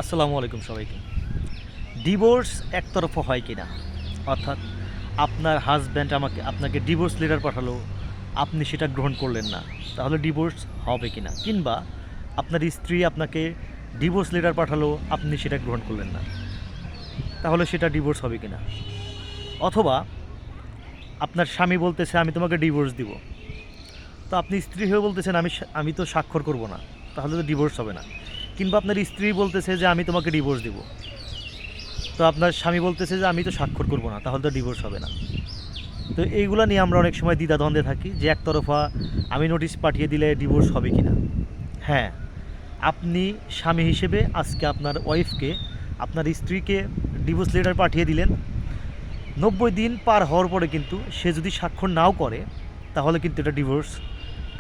আসসালামু আলাইকুম সবাইকে। ডিভোর্স একতরফা হয় কি না? অর্থাৎ আপনার হাজব্যান্ড আপনাকে ডিভোর্স লেটার পাঠালো, আপনি সেটা গ্রহণ করলেন না, তাহলে ডিভোর্স হবে কি না? কিংবা আপনার স্ত্রী আপনাকে ডিভোর্স লেটার পাঠালো, আপনি সেটা গ্রহণ করলেন না, তাহলে সেটা ডিভোর্স হবে কি না? অথবা আপনার স্বামী বলতেছে আমি তোমাকে ডিভোর্স দিব, তো আপনি স্ত্রী হয়ে বলতেছেন আমি তো স্বাক্ষর করব না, তাহলে তো ডিভোর্স হবে না। কিংবা আপনার স্ত্রী বলতেছে যে আমি তোমাকে ডিভোর্স দিব, তো আপনার স্বামী বলতেছে যে আমি তো স্বাক্ষর করব না, তাহলে তো ডিভোর্স হবে না। তো এইগুলো নিয়ে আমরা অনেক সময় দ্বিধাদ্বন্দ্বে থাকি যে একতরফা আমি নোটিশ পাঠিয়ে দিলে ডিভোর্স হবে কি না। হ্যাঁ, আপনি স্বামী হিসেবে আজকে আপনার ওয়াইফকে, আপনার স্ত্রীকে ডিভোর্স লেটার পাঠিয়ে দিলেন, 90 দিন পার হওয়ার পরে কিন্তু সে যদি স্বাক্ষর নাও করে, তাহলে কিন্তু এটা ডিভোর্স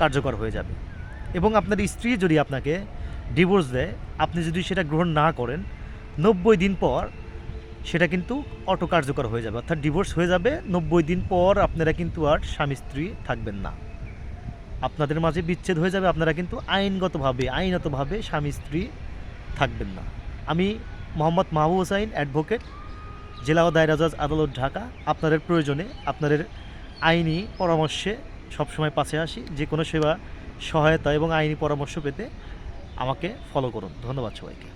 কার্যকর হয়ে যাবে। এবং আপনার স্ত্রী যদি আপনাকে ডিভোর্স দেয়, আপনি যদি সেটা গ্রহণ না করেন, 90 দিন পর সেটা কিন্তু অটো কার্যকর হয়ে যাবে, অর্থাৎ ডিভোর্স হয়ে যাবে। 90 দিন পর আপনারা কিন্তু আর স্বামী স্ত্রী থাকবেন না, আপনাদের মাঝে বিচ্ছেদ হয়ে যাবে, আপনারা কিন্তু আইনতভাবে স্বামী স্ত্রী থাকবেন না। আমি মোহাম্মদ মাহবুব হোসাইন, অ্যাডভোকেট, জেলা ও দায়রা জজ আদালত, ঢাকা। আপনাদের প্রয়োজনে আপনাদের আইনি পরামর্শে সবসময় পাশে আসি। যে কোনো সেবা, সহায়তা এবং আইনি পরামর্শ পেতে আমাকে ফলো করুন। ধন্যবাদ সবাইকে।